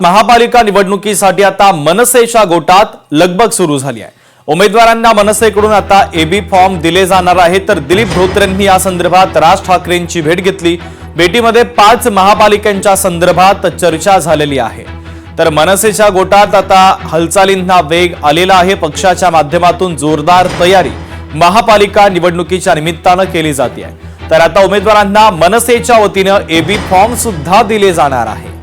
महापालिका निवडणुकीसाठी आता मनसेच्या गोटात लगबग सुरू झाली आहे। उमेदवारांना मनसेकडून आता एबी फॉर्म दिले जाणार आहेत। तर दिलीप धोत्रेंनी या संदर्भात राज ठाकरेंची भेट घेतली। भेटीमध्ये 5 महापालिकांच्या संदर्भात चर्चा झालेली आहे। तर मनसेच्या गोटात आता हालचालींना वेग आलेला आहे। पक्षाच्या माध्यमातून जोरदार तयारी महापालिका निवडणुकीच्या निमित्तानं केली जाते आहे। तर आता उमेदवारांना मनसेच्या वतीनं एबी फॉर्म सुद्धा दिले जाणार आहे।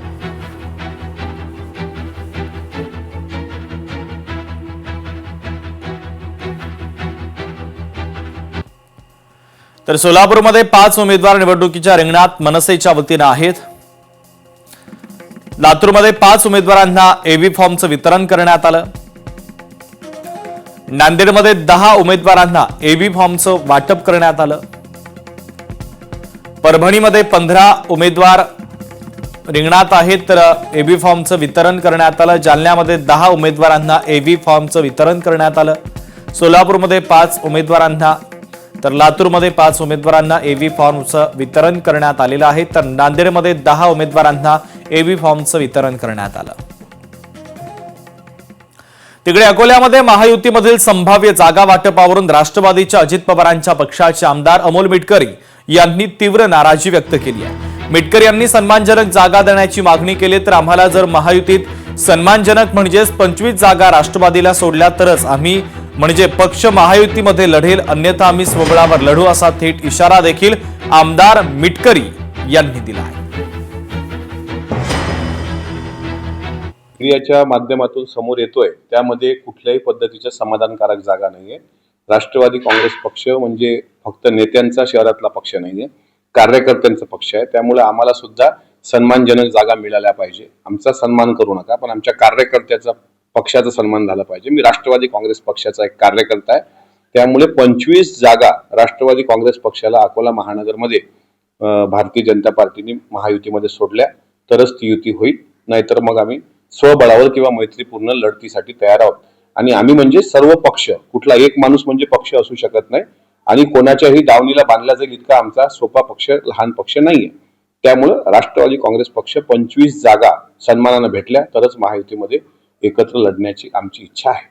तर सोलापूरमध्ये 5 उमेदवार निवडणुकीच्या रिंगणात मनसेच्या वतीनं आहेत। लातूरमध्ये 5 उमेदवारांना एबी फॉर्मचं वितरण करण्यात आलं। नांदेडमध्ये 10 उमेदवारांना एबी फॉर्मचं वाटप करण्यात आलं। परभणीमध्ये 15 उमेदवार रिंगणात आहेत, तर एबी फॉर्मचं वितरण करण्यात आलं। जालन्यामध्ये 10 उमेदवारांना एबी फॉर्मचं वितरण करण्यात आलं। सोलापूरमध्ये 5 उमेदवारांना, तर लातूरमध्ये 5 उमेदवारांना एबी फॉर्मचं वितरण करण्यात आलेलं आहे। तर नांदेडमध्ये 10 उमेदवारांना एबी फॉर्मचं वितरण करण्यात आलं। तिकडे अकोल्यामध्ये महायुतीमधील संभाव्य जागा वाटपावरून राष्ट्रवादीच्या अजित पवारांच्या पक्षाचे आमदार अमोल मिटकरी यांनी तीव्र नाराजी व्यक्त केली आहे। मिटकरी यांनी सन्मानजनक जागा देण्याची मागणी केली। तर आम्हाला जर महायुतीत सन्मानजनक म्हणजेच 25 जागा राष्ट्रवादीला सोडल्या तरच आम्ही म्हणजे पक्ष महायुतीमध्ये लढेल, अन्यथा आम्ही स्वबळावर लढू, असा थेट इशारा देखील आमदार मिटकरी यांनी दिला आहे। क्रियाच्या माध्यमातून समोर येतोय त्यामध्ये कुठल्याही पद्धतीच्या समाधानकारक जागा नाहीये। राष्ट्रवादी काँग्रेस पक्ष म्हणजे फक्त नेत्यांचा शहरातला पक्ष नाहीये, कार्यकर्त्यांचा पक्ष आहे। त्यामुळे आम्हाला सुद्धा सन्मानजनक जागा मिळाल्या पाहिजे। आमचा सन्मान करू नका, पण आमच्या कार्यकर्त्याचा पक्षाचा सन्मान झाला पाहिजे। मी राष्ट्रवादी काँग्रेस पक्षाचा एक कार्यकर्ता आहे, त्यामुळे 25 जागा राष्ट्रवादी काँग्रेस पक्षाला अकोला महानगरमध्ये भारतीय जनता पार्टीने महायुतीमध्ये सोडल्या तरच ती युती होईल, नाहीतर मग आम्ही स्वबळावर किंवा मैत्रीपूर्ण लढतीसाठी तयार आहोत। आणि आम्ही म्हणजे सर्व पक्ष, कुठला एक माणूस म्हणजे पक्ष असू शकत नाही आणि कोणाच्याही दावणीला बांधला जाईल इतका आमचा सोपा पक्ष, लहान पक्ष नाहीये। त्यामुळे राष्ट्रवादी काँग्रेस पक्ष 25 जागा सन्मानाने भेटल्या तरच महायुतीमध्ये एकत्र लढण्याची आमची इच्छा आहे।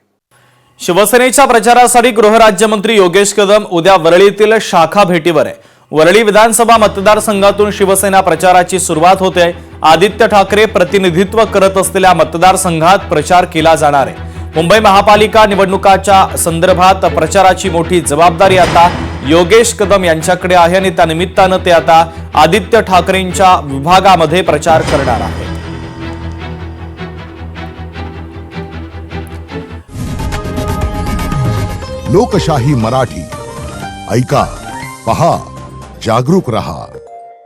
शिवसेनेच्या प्रचारासाठी गृहराज्यमंत्री योगेश कदम उद्या वरळीतील शाखा भेटीवर आहे। वरळी विधानसभा मतदारसंघातून शिवसेना प्रचाराची सुरुवात होते। आदित्य ठाकरे प्रतिनिधित्व करत असलेल्या मतदारसंघात प्रचार केला जाणार आहे। मुंबई महापालिका निवडणुकाच्या संदर्भात प्रचाराची मोठी जबाबदारी आता योगेश कदम यांच्याकडे आहे आणि त्या निमित्तानं ते आता आदित्य ठाकरेंच्या विभागामध्ये प्रचार करणार आहेत। लोकशाही मराठी ऐका, पहा, जागरूक रहा।